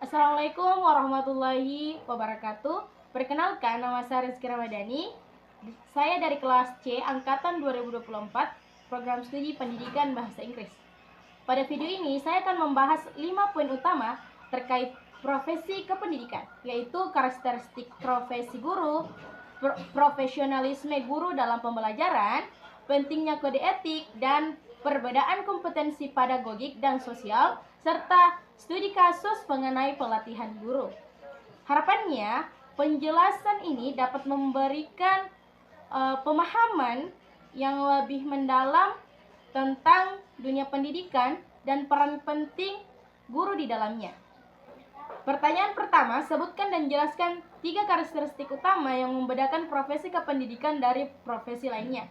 Assalamualaikum warahmatullahi wabarakatuh. Perkenalkan, nama saya Rizky Ramadhani. Saya dari kelas C angkatan 2024, program studi pendidikan bahasa Inggris. Pada video ini saya akan membahas 5 poin utama terkait profesi kependidikan, yaitu karakteristik profesi guru, profesionalisme guru dalam pembelajaran, pentingnya kode etik, dan perbedaan kompetensi pedagogik dan sosial, serta studi kasus mengenai pelatihan guru. Harapannya, penjelasan ini dapat memberikan pemahaman yang lebih mendalam tentang dunia pendidikan dan peran penting guru di dalamnya. Pertanyaan pertama, sebutkan dan jelaskan 3 karakteristik utama yang membedakan profesi kependidikan dari profesi lainnya.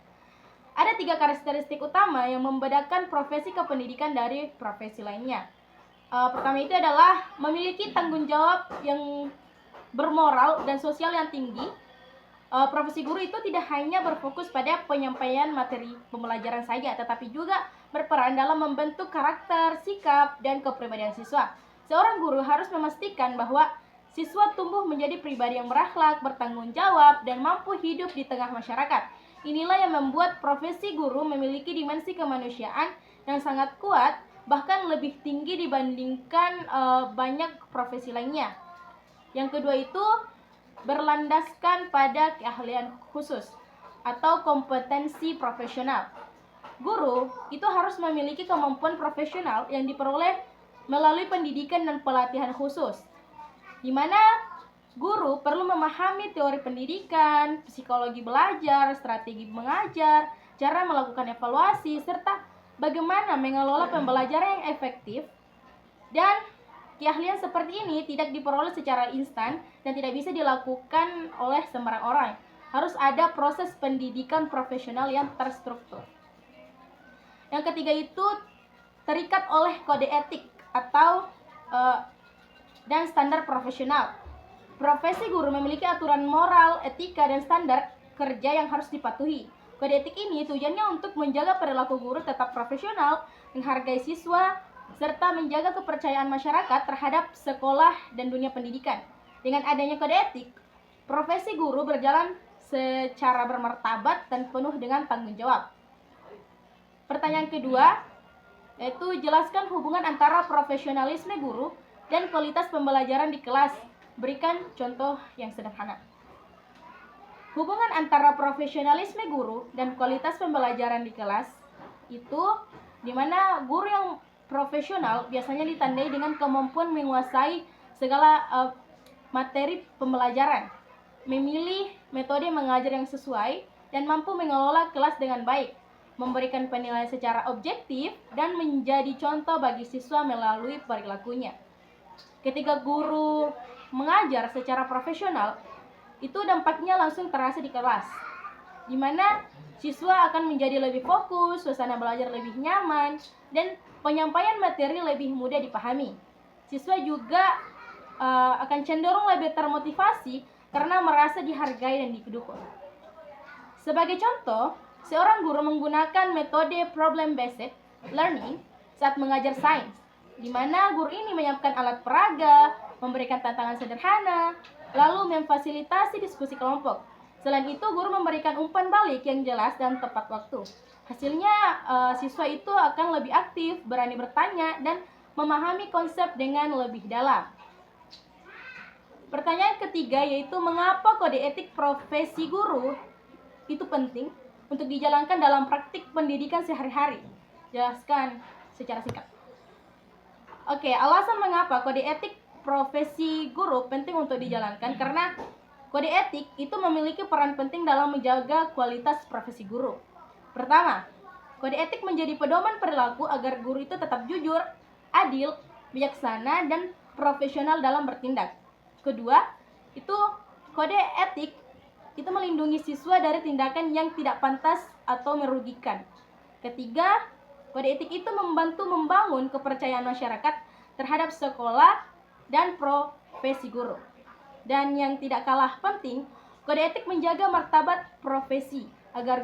Ada 3 karakteristik utama yang membedakan profesi kependidikan dari profesi lainnya. Pertama itu adalah memiliki tanggung jawab yang bermoral dan sosial yang tinggi. Profesi guru itu tidak hanya berfokus pada penyampaian materi pembelajaran saja, tetapi juga berperan dalam membentuk karakter, sikap, dan kepribadian siswa. Seorang guru harus memastikan bahwa siswa tumbuh menjadi pribadi yang berakhlak, bertanggung jawab, dan mampu hidup di tengah masyarakat. Inilah yang membuat profesi guru memiliki dimensi kemanusiaan yang sangat kuat, bahkan lebih tinggi dibandingkan banyak profesi lainnya. Yang kedua itu berlandaskan pada keahlian khusus atau kompetensi profesional. Guru itu harus memiliki kemampuan profesional yang diperoleh melalui pendidikan dan pelatihan khusus, di mana guru perlu memahami teori pendidikan, psikologi belajar, strategi mengajar, cara melakukan evaluasi, serta bagaimana mengelola pembelajaran yang efektif. Dan keahlian seperti ini tidak diperoleh secara instan dan tidak bisa dilakukan oleh sembarang orang. Harus ada proses pendidikan profesional yang terstruktur. Yang ketiga itu terikat oleh kode etik atau dan standar profesional. Profesi guru memiliki aturan moral, etika, dan standar kerja yang harus dipatuhi. Kode etik ini tujuannya untuk menjaga perilaku guru tetap profesional, menghargai siswa, serta menjaga kepercayaan masyarakat terhadap sekolah dan dunia pendidikan. Dengan adanya kode etik, profesi guru berjalan secara bermartabat dan penuh dengan tanggung jawab. Pertanyaan kedua, yaitu jelaskan hubungan antara profesionalisme guru dan kualitas pembelajaran di kelas. Berikan contoh yang sederhana. Hubungan antara profesionalisme guru dan kualitas pembelajaran di kelas itu di mana guru yang profesional biasanya ditandai dengan kemampuan menguasai segala materi pembelajaran, memilih metode mengajar yang sesuai, dan mampu mengelola kelas dengan baik, memberikan penilaian secara objektif, dan menjadi contoh bagi siswa melalui perilakunya. Ketika guru mengajar secara profesional, itu dampaknya langsung terasa di kelas, di mana siswa akan menjadi lebih fokus, suasana belajar lebih nyaman, dan penyampaian materi lebih mudah dipahami. Siswa juga akan cenderung lebih termotivasi karena merasa dihargai dan didukung. Sebagai contoh, seorang guru menggunakan metode problem-based learning saat mengajar sains, di mana guru ini menyiapkan alat peraga, memberikan tantangan sederhana, lalu memfasilitasi diskusi kelompok. Selain itu, guru memberikan umpan balik yang jelas dan tepat waktu. Hasilnya, siswa itu akan lebih aktif, berani bertanya, dan memahami konsep dengan lebih dalam. Pertanyaan ketiga yaitu mengapa kode etik profesi guru itu penting untuk dijalankan dalam praktik pendidikan sehari-hari. Jelaskan secara singkat. Oke, alasan mengapa kode etik profesi guru penting untuk dijalankan karena kode etik itu memiliki peran penting dalam menjaga kualitas profesi guru. Pertama, kode etik menjadi pedoman perilaku agar guru itu tetap jujur, adil, bijaksana, dan profesional dalam bertindak. Kedua, itu kode etik itu melindungi siswa dari tindakan yang tidak pantas atau merugikan. Ketiga, kode etik itu membantu membangun kepercayaan masyarakat terhadap sekolah dan profesi guru. Dan yang tidak kalah penting, kode etik menjaga martabat profesi agar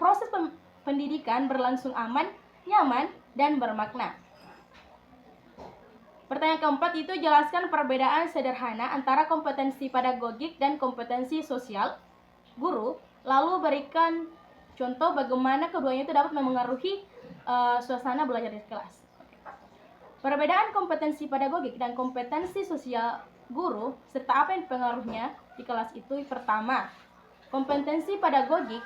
proses pendidikan berlangsung aman, nyaman, dan bermakna. Pertanyaan keempat itu jelaskan perbedaan sederhana antara kompetensi pedagogik dan kompetensi sosial guru, lalu berikan contoh bagaimana keduanya itu dapat memengaruhi suasana belajar di kelas. Perbedaan kompetensi pedagogik dan kompetensi sosial guru serta apa yang pengaruhnya di kelas itu. Pertama, kompetensi pedagogik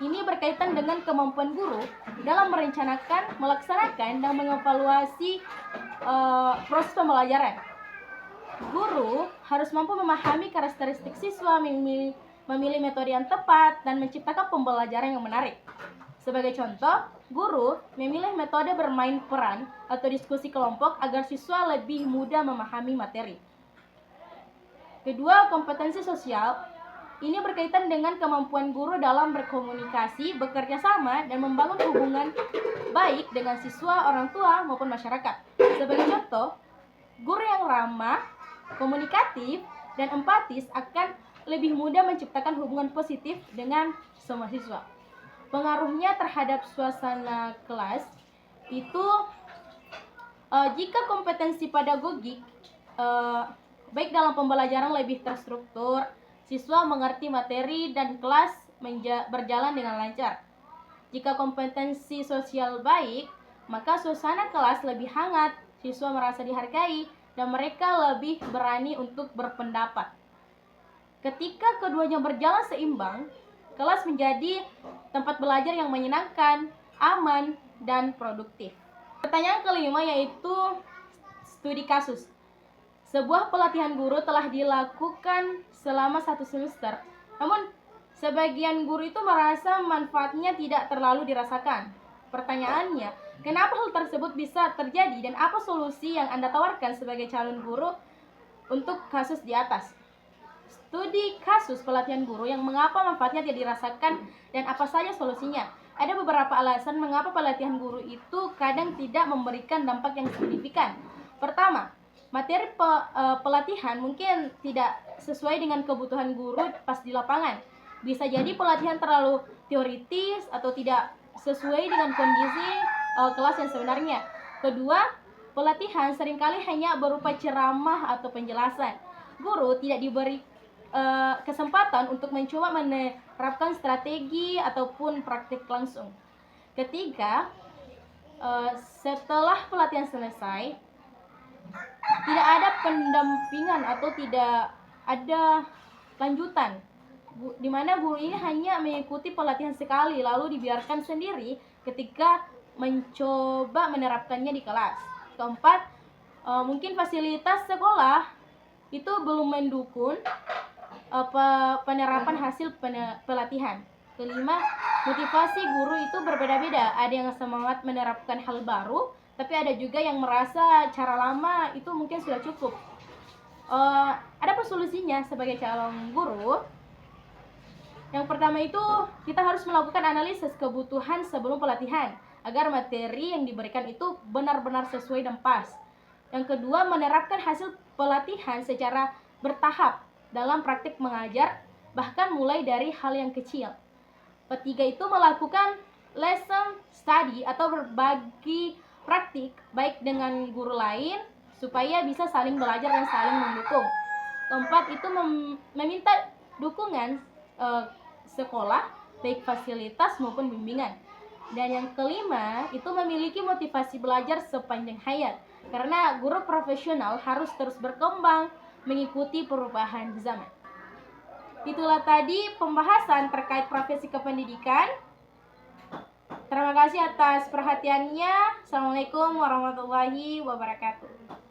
ini berkaitan dengan kemampuan guru dalam merencanakan, melaksanakan, dan mengevaluasi proses pembelajaran. Guru harus mampu memahami karakteristik siswa, memilih metode yang tepat, dan menciptakan pembelajaran yang menarik. Sebagai contoh, guru memilih metode bermain peran atau diskusi kelompok agar siswa lebih mudah memahami materi. Kedua, kompetensi sosial ini berkaitan dengan kemampuan guru dalam berkomunikasi, bekerja sama, dan membangun hubungan baik dengan siswa, orang tua, maupun masyarakat. Sebagai contoh, guru yang ramah, komunikatif, dan empatis akan lebih mudah menciptakan hubungan positif dengan semua siswa. Pengaruhnya terhadap suasana kelas itu jika kompetensi pedagogik baik dalam pembelajaran lebih terstruktur, siswa mengerti materi dan kelas berjalan dengan lancar. Jika kompetensi sosial baik, maka suasana kelas lebih hangat, siswa merasa dihargai, dan mereka lebih berani untuk berpendapat. Ketika keduanya berjalan seimbang, kelas menjadi tempat belajar yang menyenangkan, aman, dan produktif. Pertanyaan kelima yaitu studi kasus. Sebuah pelatihan guru telah dilakukan selama 1 semester. Namun, sebagian guru itu merasa manfaatnya tidak terlalu dirasakan. Pertanyaannya, kenapa hal tersebut bisa terjadi dan apa solusi yang Anda tawarkan sebagai calon guru untuk kasus di atas? Studi kasus pelatihan guru yang mengapa manfaatnya tidak dirasakan dan apa saja solusinya. Ada beberapa alasan mengapa pelatihan guru itu kadang tidak memberikan dampak yang signifikan. Pertama, materi pelatihan mungkin tidak sesuai dengan kebutuhan guru pas di lapangan. Bisa jadi pelatihan terlalu teoritis atau tidak sesuai dengan kondisi kelas yang sebenarnya. Kedua, pelatihan seringkali hanya berupa ceramah atau penjelasan. Guru tidak diberi kesempatan untuk mencoba menerapkan strategi ataupun praktik langsung. Ketiga, setelah pelatihan selesai, tidak ada pendampingan atau tidak ada lanjutan, di mana guru ini hanya mengikuti pelatihan sekali lalu dibiarkan sendiri ketika mencoba menerapkannya di kelas. Keempat, mungkin fasilitas sekolah itu belum mendukung penerapan hasil pelatihan. Kelima, motivasi guru itu berbeda-beda. Ada yang semangat menerapkan hal baru, tapi ada juga yang merasa cara lama itu mungkin sudah cukup. Ada apa solusinya sebagai calon guru? Yang pertama itu kita harus melakukan analisis kebutuhan sebelum pelatihan agar materi yang diberikan itu benar-benar sesuai dan pas. Yang kedua, menerapkan hasil pelatihan secara bertahap dalam praktik mengajar, bahkan mulai dari hal yang kecil. Ketiga itu melakukan lesson study atau berbagi praktik baik dengan guru lain supaya bisa saling belajar dan saling mendukung. Keempat itu meminta dukungan sekolah baik fasilitas maupun bimbingan. Dan yang kelima itu memiliki motivasi belajar sepanjang hayat, karena guru profesional harus terus berkembang mengikuti perubahan zaman. Itulah tadi pembahasan terkait profesi kependidikan. Terima kasih atas perhatiannya. Assalamualaikum warahmatullahi wabarakatuh.